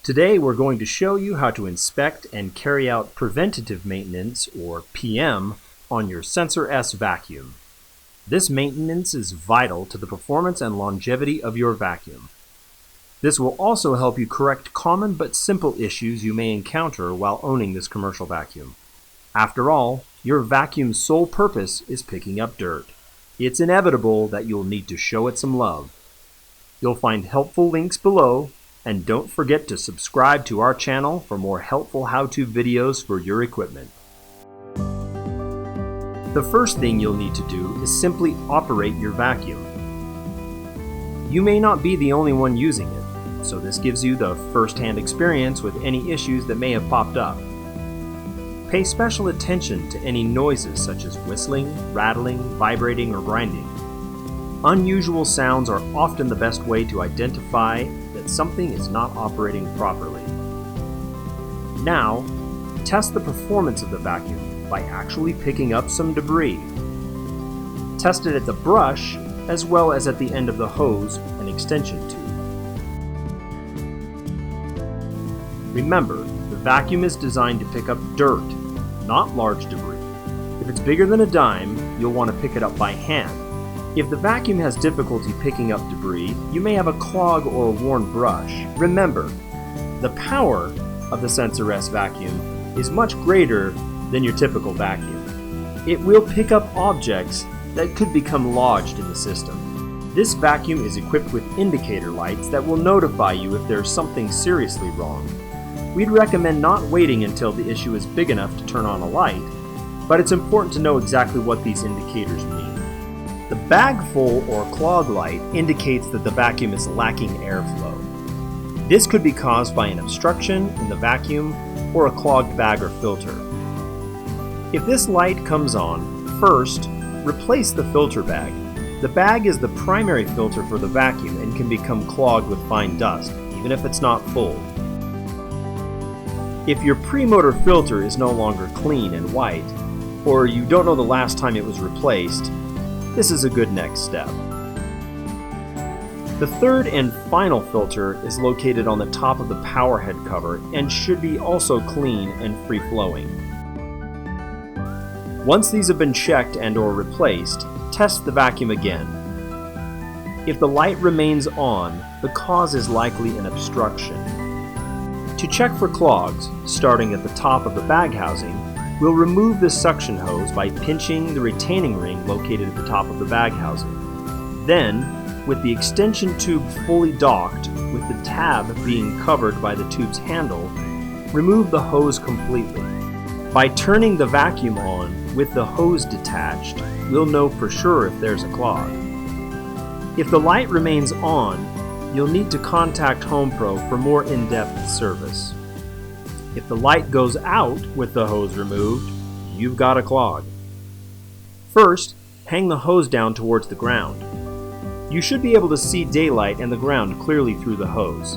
Today we're going to show you how to inspect and carry out preventative maintenance, or PM, on your Sensor S vacuum. This maintenance is vital to the performance and longevity of your vacuum. This will also help you correct common but simple issues you may encounter while owning this commercial vacuum. After all, your vacuum's sole purpose is picking up dirt. It's inevitable that you'll need to show it some love. You'll find helpful links below, and don't forget to subscribe to our channel for more helpful how-to videos for your equipment. The first thing you'll need to do is simply operate your vacuum. You may not be the only one using it, so this gives you the first-hand experience with any issues that may have popped up. Pay special attention to any noises such as whistling, rattling, vibrating, or grinding. Unusual sounds are often the best way to identify that something is not operating properly. Now, test the performance of the vacuum by actually picking up some debris. Test it at the brush as well as at the end of the hose and extension tube. Remember, the vacuum is designed to pick up dirt, not large debris. If it's bigger than a dime, you'll want to pick it up by hand. If the vacuum has difficulty picking up debris, you may have a clog or a worn brush. Remember, the power of the Sensor S vacuum is much greater than your typical vacuum. It will pick up objects that could become lodged in the system. This vacuum is equipped with indicator lights that will notify you if there's something seriously wrong. We'd recommend not waiting until the issue is big enough to turn on a light, but it's important to know exactly what these indicators mean. The bag full or clog light indicates that the vacuum is lacking airflow. This could be caused by an obstruction in the vacuum or a clogged bag or filter. If this light comes on, first, replace the filter bag. The bag is the primary filter for the vacuum and can become clogged with fine dust, even if it's not full. If your pre-motor filter is no longer clean and white, or you don't know the last time it was replaced, this is a good next step. The third and final filter is located on the top of the power head cover and should be also clean and free-flowing. Once these have been checked and/or replaced, test the vacuum again. If the light remains on, the cause is likely an obstruction. To check for clogs, starting at the top of the bag housing, we'll remove the suction hose by pinching the retaining ring located at the top of the bag housing. Then, with the extension tube fully docked, with the tab being covered by the tube's handle, remove the hose completely. By turning the vacuum on with the hose detached, we'll know for sure if there's a clog. If the light remains on, you'll need to contact HomePro for more in-depth service. If the light goes out with the hose removed, you've got a clog. First, hang the hose down towards the ground. You should be able to see daylight and the ground clearly through the hose.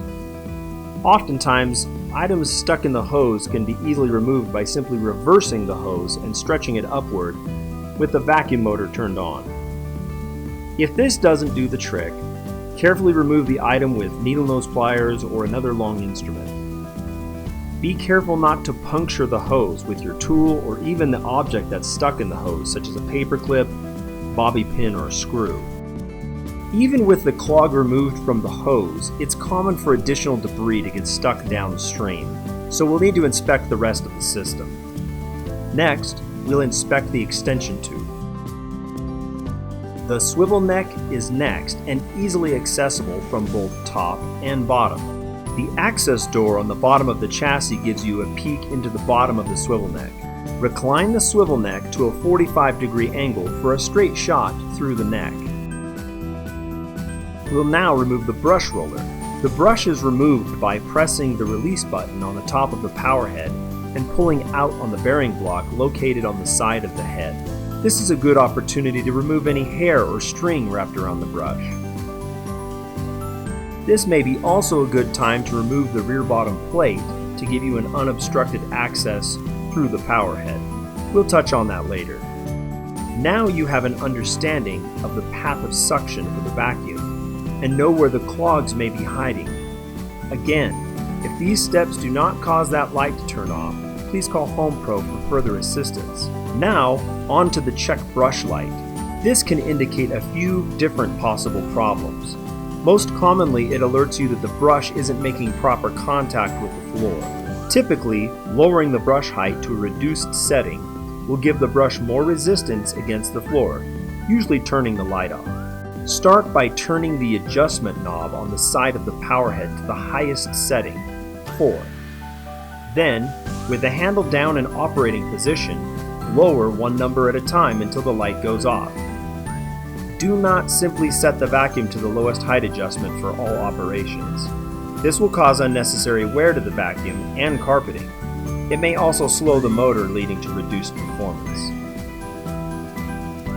Oftentimes, items stuck in the hose can be easily removed by simply reversing the hose and stretching it upward with the vacuum motor turned on. If this doesn't do the trick, carefully remove the item with needle nose pliers or another long instrument. Be careful not to puncture the hose with your tool or even the object that's stuck in the hose, such as a paper clip, bobby pin, or screw. Even with the clog removed from the hose, it's common for additional debris to get stuck downstream, so we'll need to inspect the rest of the system. Next, we'll inspect the extension tube. The swivel neck is next and easily accessible from both top and bottom. The access door on the bottom of the chassis gives you a peek into the bottom of the swivel neck. Recline the swivel neck to a 45-degree angle for a straight shot through the neck. We'll now remove the brush roller. The brush is removed by pressing the release button on the top of the power head and pulling out on the bearing block located on the side of the head. This is a good opportunity to remove any hair or string wrapped around the brush. This may be also a good time to remove the rear bottom plate to give you an unobstructed access through the power head. We'll touch on that later. Now you have an understanding of the path of suction for the vacuum and know where the clogs may be hiding. Again, If these steps do not cause that light to turn off, please call Home Pro for further assistance. Now, on to the check brush light. This can indicate a few different possible problems. Most commonly, it alerts you that the brush isn't making proper contact with the floor. Typically, lowering the brush height to a reduced setting will give the brush more resistance against the floor, usually turning the light off. Start by turning the adjustment knob on the side of the power head to the highest setting, 4. Then, with the handle down in operating position, lower one number at a time until the light goes off. Do not simply set the vacuum to the lowest height adjustment for all operations. This will cause unnecessary wear to the vacuum and carpeting. It may also slow the motor, leading to reduced performance.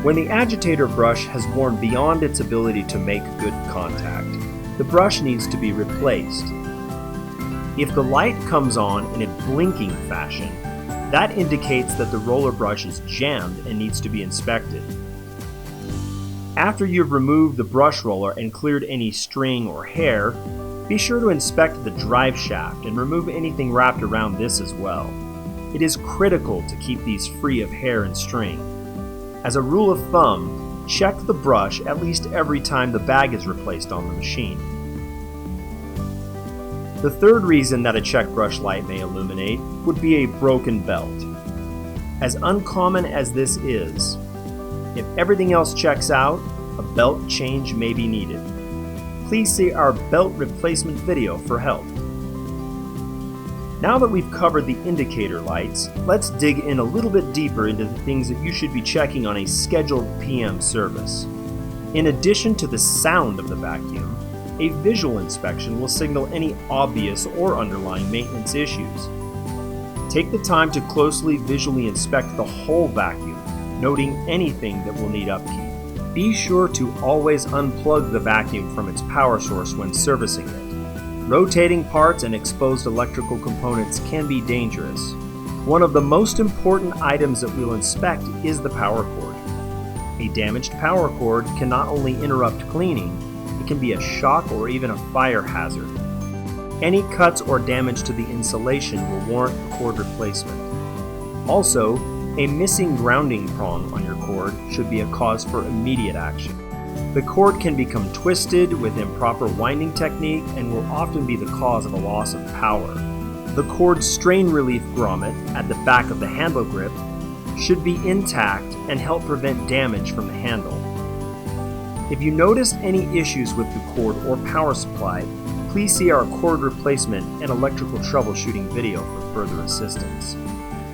When the agitator brush has worn beyond its ability to make good contact, the brush needs to be replaced. If the light comes on in a blinking fashion, that indicates that the roller brush is jammed and needs to be inspected. After you've removed the brush roller and cleared any string or hair, be sure to inspect the drive shaft and remove anything wrapped around this as well. It is critical to keep these free of hair and string. As a rule of thumb, check the brush at least every time the bag is replaced on the machine. The third reason that a check brush light may illuminate would be a broken belt. As uncommon as this is, if everything else checks out, a belt change may be needed. Please see our belt replacement video for help. Now that we've covered the indicator lights, let's dig in a little bit deeper into the things that you should be checking on a scheduled PM service. In addition to the sound of the vacuum, a visual inspection will signal any obvious or underlying maintenance issues. Take the time to closely visually inspect the whole vacuum, noting anything that will need upkeep. Be sure to always unplug the vacuum from its power source when servicing it. Rotating parts and exposed electrical components can be dangerous. One of the most important items that we'll inspect is the power cord. A damaged power cord can not only interrupt cleaning, it can be a shock or even a fire hazard. Any cuts or damage to the insulation will warrant a cord replacement. Also, a missing grounding prong on your cord should be a cause for immediate action. The cord can become twisted with improper winding technique and will often be the cause of a loss of power. The cord strain relief grommet at the back of the handle grip should be intact and help prevent damage from the handle. If you notice any issues with the cord or power supply, please see our cord replacement and electrical troubleshooting video for further assistance.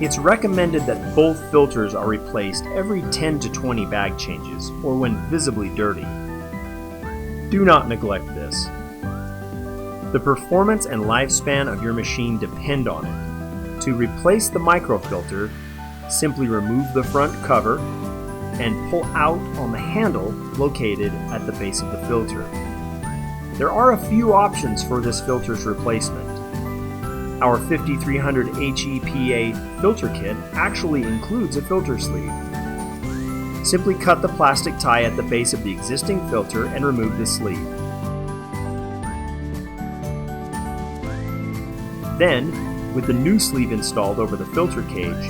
It's recommended that both filters are replaced every 10 to 20 bag changes or when visibly dirty. Do not neglect this. The performance and lifespan of your machine depend on it. To replace the microfilter, simply remove the front cover and pull out on the handle located at the base of the filter. There are a few options for this filter's replacement. Our 5300 HEPA filter kit actually includes a filter sleeve. Simply cut the plastic tie at the base of the existing filter and remove the sleeve. Then, with the new sleeve installed over the filter cage,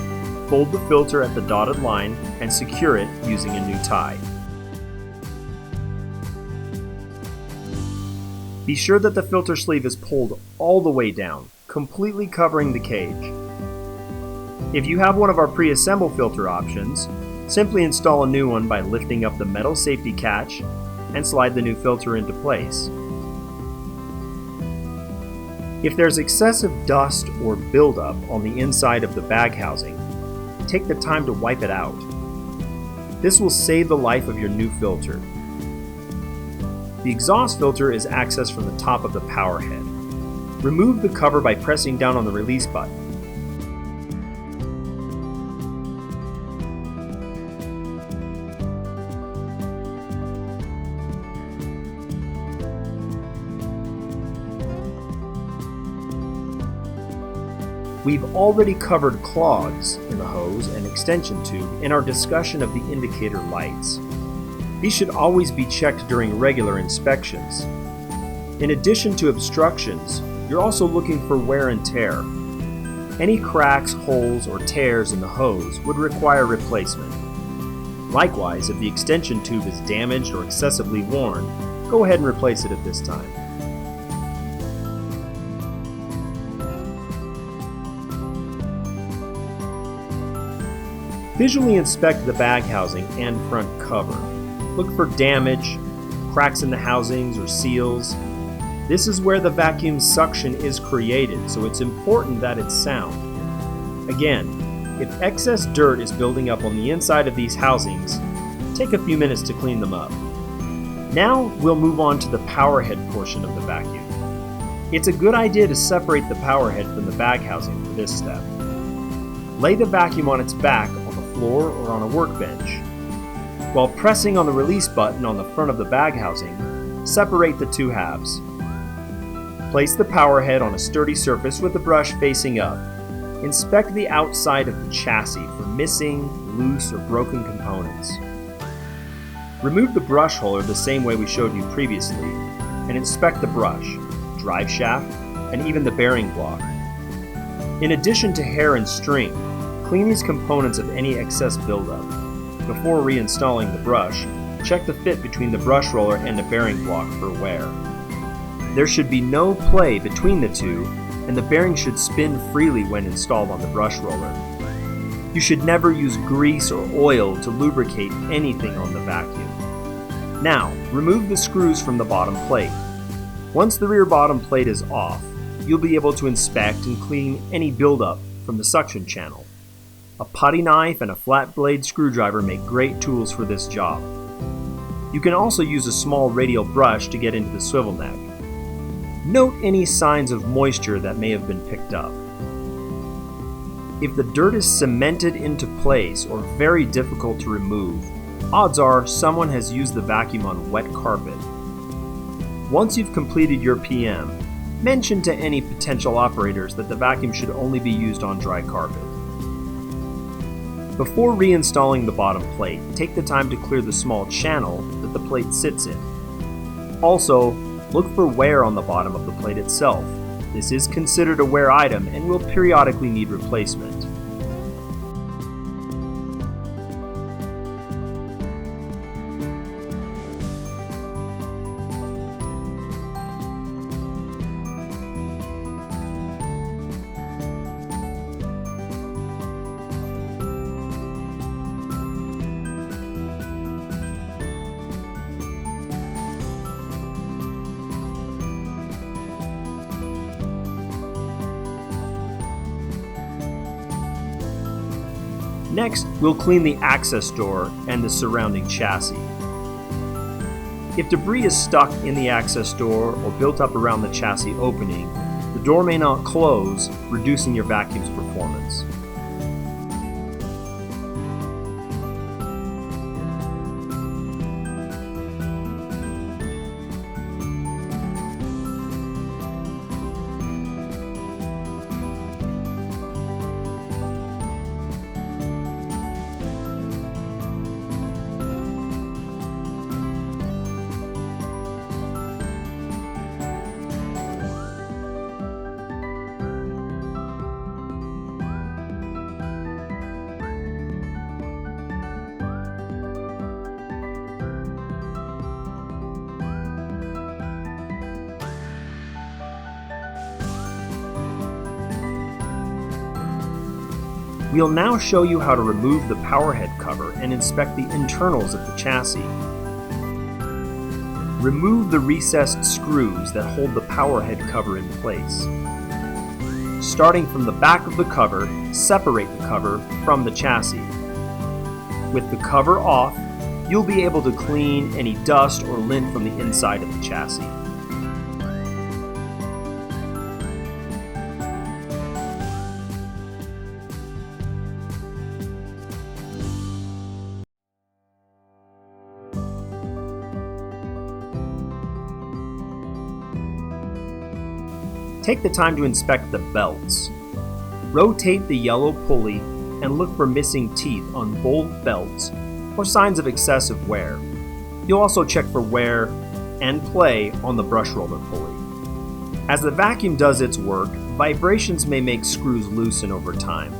fold the filter at the dotted line and secure it using a new tie. Be sure that the filter sleeve is pulled all the way down, completely covering the cage. If you have one of our pre-assembled filter options, simply install a new one by lifting up the metal safety catch and slide the new filter into place. If there's excessive dust or buildup on the inside of the bag housing, take the time to wipe it out. This will save the life of your new filter. The exhaust filter is accessed from the top of the power head. Remove the cover by pressing down on the release button. We've already covered clogs in the hose and extension tube in our discussion of the indicator lights. These should always be checked during regular inspections. In addition to obstructions, you're also looking for wear and tear. Any cracks, holes, or tears in the hose would require replacement. Likewise, if the extension tube is damaged or excessively worn, go ahead and replace it at this time. Visually inspect the bag housing and front cover. Look for damage, cracks in the housings or seals. This is where the vacuum suction is created, so it's important that it's sound. Again, if excess dirt is building up on the inside of these housings, take a few minutes to clean them up. Now we'll move on to the power head portion of the vacuum. It's a good idea to separate the power head from the bag housing for this step. Lay the vacuum on its back on the floor or on a workbench. While pressing on the release button on the front of the bag housing, separate the two halves. Place the power head on a sturdy surface with the brush facing up. Inspect the outside of the chassis for missing, loose, or broken components. Remove the brush holder the same way we showed you previously, and inspect the brush, drive shaft, and even the bearing block. In addition to hair and string, clean these components of any excess buildup. Before reinstalling the brush, check the fit between the brush roller and the bearing block for wear. There should be no play between the two, and the bearing should spin freely when installed on the brush roller. You should never use grease or oil to lubricate anything on the vacuum. Now, remove the screws from the bottom plate. Once the rear bottom plate is off, you'll be able to inspect and clean any buildup from the suction channel. A putty knife and a flat blade screwdriver make great tools for this job. You can also use a small radial brush to get into the swivel neck. Note any signs of moisture that may have been picked up. If the dirt is cemented into place or very difficult to remove, odds are someone has used the vacuum on wet carpet. Once you've completed your PM, mention to any potential operators that the vacuum should only be used on dry carpet. Before reinstalling the bottom plate, take the time to clear the small channel that the plate sits in. Also, look for wear on the bottom of the plate itself. This is considered a wear item and will periodically need replacement. Next, we'll clean the access door and the surrounding chassis. If debris is stuck in the access door or built up around the chassis opening, the door may not close, reducing your vacuum's performance. We'll now show you how to remove the power head cover and inspect the internals of the chassis. Remove the recessed screws that hold the power head cover in place. Starting from the back of the cover, separate the cover from the chassis. With the cover off, you'll be able to clean any dust or lint from the inside of the chassis. Take the time to inspect the belts. Rotate the yellow pulley and look for missing teeth on both belts or signs of excessive wear. You'll also check for wear and play on the brush roller pulley. As the vacuum does its work, vibrations may make screws loosen over time.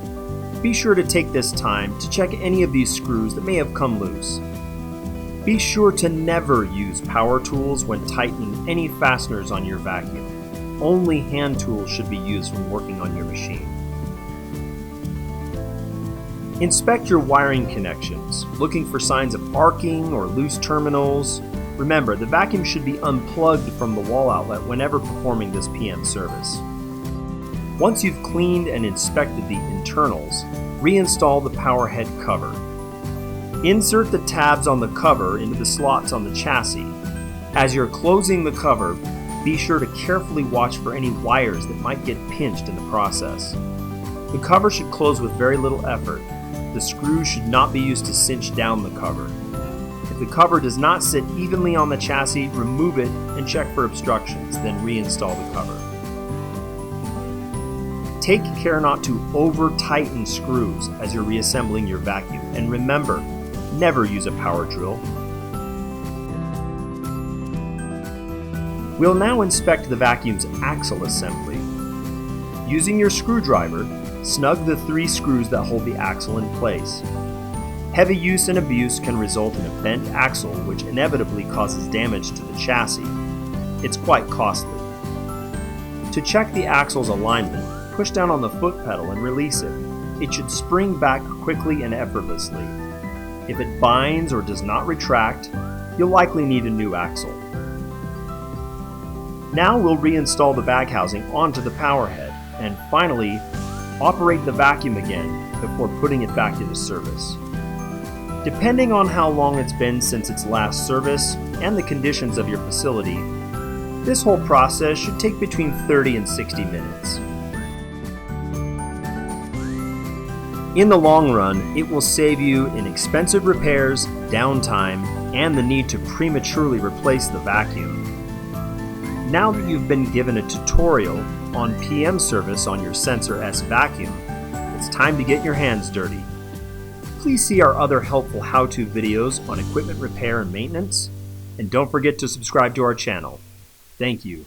Be sure to take this time to check any of these screws that may have come loose. Be sure to never use power tools when tightening any fasteners on your vacuum. Only hand tools should be used when working on your machine. Inspect your wiring connections, looking for signs of arcing or loose terminals. Remember, the vacuum should be unplugged from the wall outlet whenever performing this PM service. Once you've cleaned and inspected the internals, reinstall the power head cover. Insert the tabs on the cover into the slots on the chassis. As you're closing the cover, be sure to carefully watch for any wires that might get pinched in the process. The cover should close with very little effort. The screws should not be used to cinch down the cover. If the cover does not sit evenly on the chassis, remove it and check for obstructions, then reinstall the cover. Take care not to over-tighten screws as you're reassembling your vacuum, and remember, never use a power drill. We'll now inspect the vacuum's axle assembly. Using your screwdriver, snug the 3 screws that hold the axle in place. Heavy use and abuse can result in a bent axle, which inevitably causes damage to the chassis. It's quite costly. To check the axle's alignment, push down on the foot pedal and release it. It should spring back quickly and effortlessly. If it binds or does not retract, you'll likely need a new axle. Now we'll reinstall the bag housing onto the power head, and finally, operate the vacuum again before putting it back into service. Depending on how long it's been since its last service and the conditions of your facility, this whole process should take between 30 and 60 minutes. In the long run, it will save you in expensive repairs, downtime, and the need to prematurely replace the vacuum. Now that you've been given a tutorial on PM service on your Sensor S vacuum, it's time to get your hands dirty. Please see our other helpful how-to videos on equipment repair and maintenance, and don't forget to subscribe to our channel. Thank you.